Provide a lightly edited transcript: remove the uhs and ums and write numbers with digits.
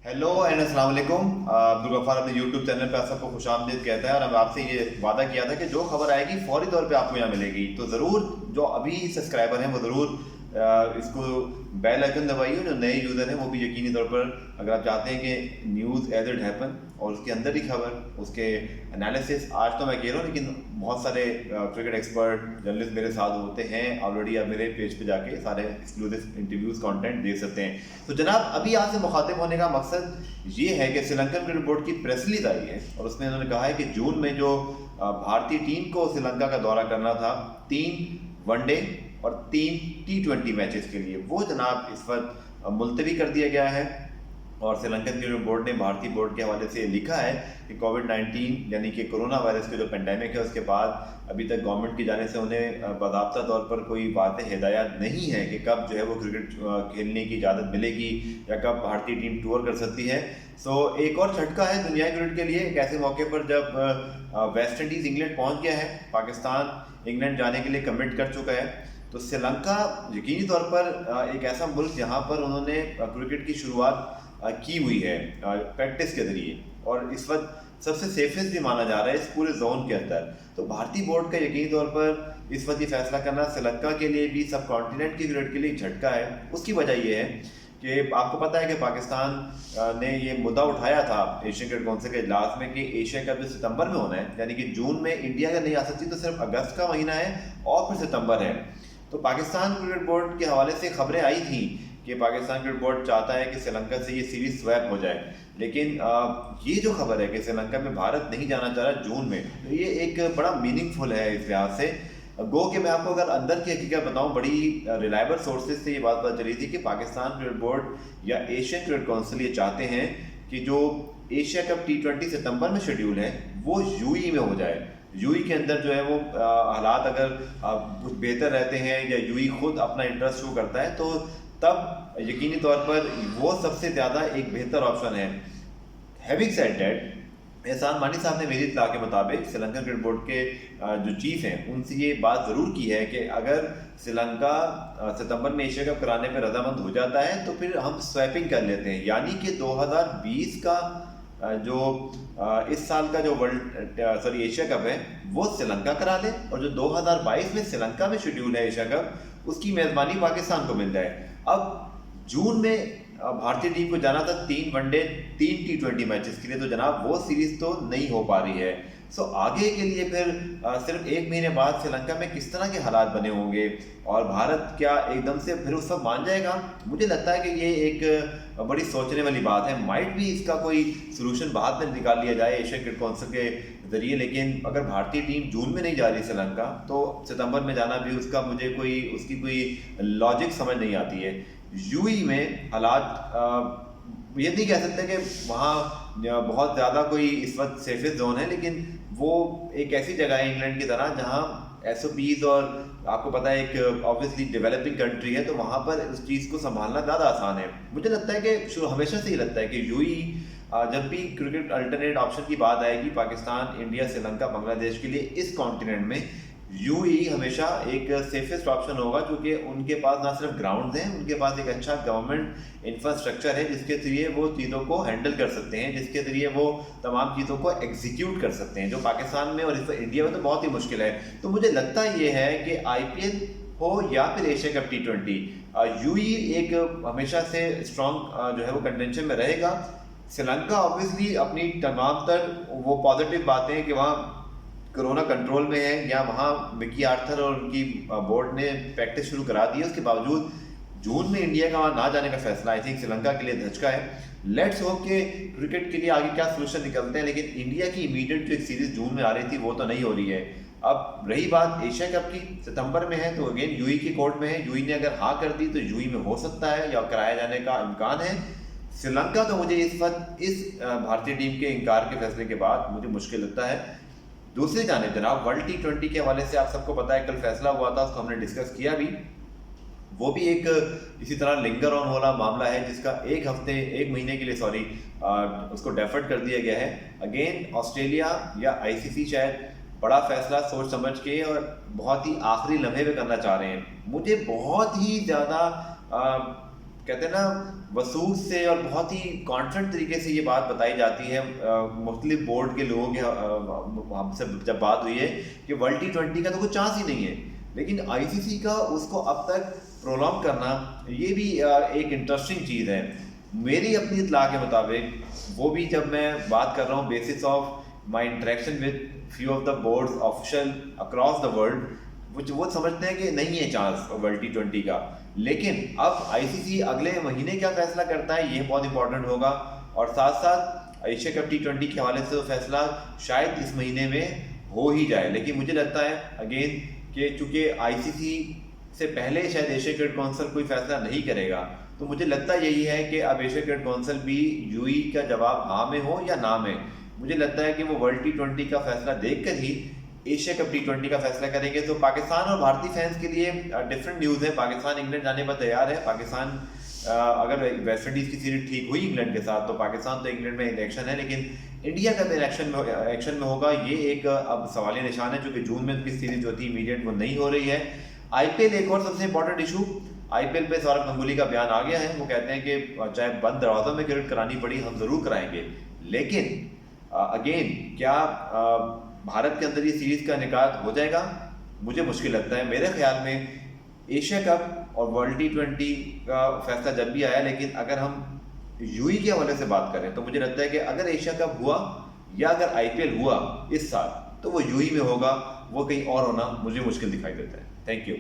Hello and अस्सलाम वालेकुम। अब्दुल गफ्फार अपने यूट्यूब चैनल पे आप सबको खुशामदीद कहता है और अब आपसे ये वादा किया था कि जो खबर आएगी फौरी तौर पे आपको यहाँ मिलेगी। तो ज़रूर जो अभी सब्सक्राइबर हैं वो ज़रूर इसको बेल आइकन दबाइए। जो नए यूज़र हैं वो भी यकीनी तौर पर अगर आप चाहते हैं कि न्यूज़ एज इट हैपन और उसके अंदर की खबर उसके एनालिसिस, आज तो मैं कह रहा हूँ लेकिन बहुत सारे क्रिकेट एक्सपर्ट जर्नलिस्ट मेरे साथ होते हैं ऑलरेडी। आप मेरे पेज पे जाके सारे एक्सक्लूसिव इंटरव्यूज़ कंटेंट देख सकते हैं। तो जनाब अभी यहाँ से मुखातिब होने का मकसद ये है कि श्रीलंकन क्रिकेट बोर्ड की प्रेस रिलीज आई है और उसमें उन्होंने कहा है कि जून में जो भारतीय टीम को श्रीलंका का दौरा करना था 3 वनडे और 3 T20 मैचेस के लिए, वो जनाब इस वक्त मुलतवी कर दिया गया है। और श्रीलंकन क्रिकेट बोर्ड ने भारतीय बोर्ड के हवाले से लिखा है कि कोविड-19 यानी कि कोरोना वायरस के जो पेंडेमिक है उसके बाद अभी तक गवर्नमेंट की जाने से उन्हें बाकायदा तौर पर कोई वाज़ेह हिदायत नहीं है कि कब जो है वो क्रिकेट खेलने की इजाज़त मिलेगी या कब भारतीय टीम टूर कर सकती है। सो एक और झटका है दुनिया क्रिकेट के लिए एक ऐसे मौके पर जब वेस्ट इंडीज़ इंग्लैंड पहुँच गया है, पाकिस्तान इंग्लैंड जाने के लिए कमिट कर चुका है। तो श्रीलंका यकीनी तौर पर एक ऐसा मुल्क जहाँ पर उन्होंने क्रिकेट की शुरुआत की हुई है प्रैक्टिस के जरिए और इस वक्त सबसे सेफेस्ट भी माना जा रहा है इस पूरे जोन के अंदर। तो भारतीय बोर्ड का यकीनी तौर पर इस वक्त ये फैसला करना श्रीलंका के लिए भी, सब कॉन्टिनेंट की क्रिकेट के लिए झटका है। उसकी वजह यह है कि आपको पता है कि पाकिस्तान ने ये मुद्दा उठाया था एशियन क्रिकेट काउंसिल के इजलास में कि एशिया कप जो सितंबर में होना है, यानी कि जून में इंडिया का नहीं आ सकती तो सिर्फ अगस्त का महीना है और फिर सितंबर है। तो पाकिस्तान क्रिकेट बोर्ड के हवाले से खबरें आई थी कि पाकिस्तान क्रिकेट बोर्ड चाहता है कि श्रीलंका से ये सीरीज स्वैप हो जाए, लेकिन ये जो खबर है कि श्रीलंका में भारत नहीं जाना चाह रहा जून में, तो ये एक बड़ा मीनिंगफुल है इस लिहाज से। गो कि मैं आपको अगर अंदर की हकीकत बताऊं, बड़ी रिलायबल सोर्सेज से ये बात पता चली थी कि पाकिस्तान क्रिकेट बोर्ड या एशियन क्रिकेट काउंसिल ये चाहते हैं कि जो एशिया कप T20 सितंबर में शेड्यूल है वो यूएई में हो जाए। यूएई के अंदर जो है वो हालात अगर कुछ बेहतर रहते हैं या यूएई खुद अपना इंटरेस्ट शो करता है तो तब यकीनी तौर पर वो सबसे ज़्यादा एक बेहतर ऑप्शन है। हैविंग सेड दैट, एहसान मानी साहब ने मेरी इत्तला के मुताबिक श्रीलंकन क्रिकेट बोर्ड के जो चीफ हैं उनसे ये बात ज़रूर की है कि अगर श्रीलंका सितंबर में एशिया कप कराने पर रजामंद हो जाता है तो फिर हम स्वैपिंग कर लेते हैं, यानी कि 2020 का जो इस साल का जो एशिया कप है वो श्रीलंका करा ले और जो 2022 में श्रीलंका में शेड्यूल है एशिया कप उसकी मेज़बानी पाकिस्तान को मिल जाए। अब जून में भारतीय टीम को जाना था 3 वनडे 3 T20 मैचेस के लिए, तो जनाब वो सीरीज तो नहीं हो पा रही है। सो आगे के लिए फिर सिर्फ 1 महीने बाद श्रीलंका में किस तरह के हालात बने होंगे और भारत क्या एकदम से फिर उस सब मान जाएगा? मुझे लगता है कि ये एक बड़ी सोचने वाली बात है। माइट भी इसका कोई सोल्यूशन बाद में निकाल लिया जाए एशियन क्रिकेट काउंसिल के जरिए, लेकिन अगर भारतीय टीम जून में नहीं जा रही श्रीलंका तो सितंबर में जाना भी उसका मुझे उसकी कोई लॉजिक समझ नहीं आती है। यूएई में हालात ये नहीं कह सकते कि वहाँ बहुत ज़्यादा कोई इस वक्त सेफेस्ट जोन है, लेकिन वो एक ऐसी जगह है इंग्लैंड की तरह जहाँ SOPs और आपको पता है एक ऑब्वियसली डेवलपिंग कंट्री है तो वहाँ पर उस चीज़ को संभालना ज़्यादा आसान है। मुझे लगता है कि हमेशा से ही लगता है कि यूएई जब भी क्रिकेट अल्टरनेट ऑप्शन की बात आएगी पाकिस्तान, इंडिया, श्रीलंका, बांग्लादेश के लिए इस कॉन्टिनेंट में यूएई हमेशा एक सेफेस्ट ऑप्शन होगा, क्योंकि उनके पास ना सिर्फ ग्राउंड्स हैं, उनके पास एक अच्छा गवर्नमेंट इंफ्रास्ट्रक्चर है जिसके जरिए वो चीज़ों को हैंडल कर सकते हैं, जिसके जरिए वो तमाम चीज़ों को एग्जीक्यूट कर सकते हैं, जो पाकिस्तान में और इंडिया में तो बहुत ही मुश्किल है। तो मुझे लगता ये है कि IPL हो या फिर एशिया कप T20, यूएई एक हमेशा से स्ट्रॉन्ग जो है वो कंटेंशन में रहेगा। श्रीलंका ऑब्वियसली अपनी तमाम तर वो पॉजिटिव बातें कि वहाँ कोरोना कंट्रोल में है या वहाँ मिकी आर्थर और उनकी बोर्ड ने प्रैक्टिस शुरू करा दी है, उसके बावजूद जून में इंडिया का वहाँ ना जाने का फैसला आई थिंक श्रीलंका के लिए धचका है। लेट्स होप कि क्रिकेट के लिए आगे क्या सोल्यूशन निकलते हैं, लेकिन इंडिया की इमीडिएट जो एक सीरीज जून में आ रही थी वो तो नहीं हो रही है। अब रही बात एशिया कप की, सितंबर में है तो अगेन यूएई के कोर्ट में है। यूएई ने अगर हाँ कर दी तो यूएई में हो सकता है या कराया जाने का इम्कान है। श्रीलंका तो मुझे इस वक्त इस भारतीय टीम के इनकार के फैसले के बाद मुझे मुश्किल लगता है। दूसरी जाने जनाब वर्ल्ड T20 के हवाले से आप सबको पता है कल फैसला हुआ था, उसको हमने डिस्कस किया भी। वो भी एक इसी तरह लिंगर ऑन वाला मामला है जिसका 1 महीने के लिए उसको डेफर्ड कर दिया गया है। अगेन ऑस्ट्रेलिया या ICC शायद बड़ा फैसला सोच समझ के और बहुत ही आखिरी लम्हे पे करना चाह रहे हैं। मुझे बहुत ही ज़्यादा कहते हैं ना वसूख से और बहुत ही कॉन्फिडेंट तरीके से ये बात बताई जाती है मुख्तलिफ बोर्ड के लोगों के हमसे जब बात हुई है कि वर्ल्ड T20 का तो कोई चांस ही नहीं है, लेकिन आईसीसी का उसको अब तक प्रोलॉन्ग करना ये भी एक इंटरेस्टिंग चीज़ है। मेरी अपनी इत्तला के मुताबिक, वो भी जब मैं बात कर रहा हूँ basis of my interaction with few of the boards official across the world, वो समझते हैं कि नहीं है चांस वर्ल्ड T20 का। लेकिन अब आईसीसी अगले महीने क्या फैसला करता है ये बहुत इंपॉर्टेंट होगा, और साथ साथ एशिया कप T20 के हवाले से तो फैसला शायद इस महीने में हो ही जाए। लेकिन मुझे लगता है अगेन कि चूँकि आईसीसी से पहले शायद एशिया क्रिकेट काउंसिल कोई फैसला नहीं करेगा, तो मुझे लगता यही है कि अब एशिया क्रिकेट काउंसिल भी यूई का जवाब हाँ में हो या ना में, मुझे लगता है कि वो वर्ल्ड T20 का फैसला देखकर ही एशिया कप T20 का फैसला करेंगे। तो पाकिस्तान और भारतीय फैंस के लिए डिफरेंट न्यूज़ है। पाकिस्तान इंग्लैंड जाने पर तैयार है। पाकिस्तान अगर वेस्ट इंडीज़ की सीरीज ठीक हुई इंग्लैंड के साथ, तो पाकिस्तान तो इंग्लैंड में इलेक्शन है, लेकिन इंडिया कब एक्शन में होगा ये एक अब सवालिया निशान है, क्योंकि जून में उनकी सीरीज जो थी इमीडिएट वो नहीं हो रही है। आईपीएल एक और सबसे इंपॉर्टेंट इशू, आईपीएल पे सौरभ गंगुली का बयान आ गया है। वो कहते हैं कि चाहे बंद दरवाज़ों में क्रिकेट करानी पड़ी हम ज़रूर कराएंगे, लेकिन अगेन क्या भारत के अंदर ये सीरीज़ का इनेकाद हो जाएगा, मुझे मुश्किल लगता है। मेरे ख्याल में एशिया कप और वर्ल्ड T20 का फैसला जब भी आया, लेकिन अगर हम यूई के हवाले से बात करें तो मुझे लगता है कि अगर एशिया कप हुआ या अगर आईपीएल हुआ इस साल, तो वो यूई में होगा, वो कहीं और होना मुझे मुश्किल दिखाई देता है। Thank you.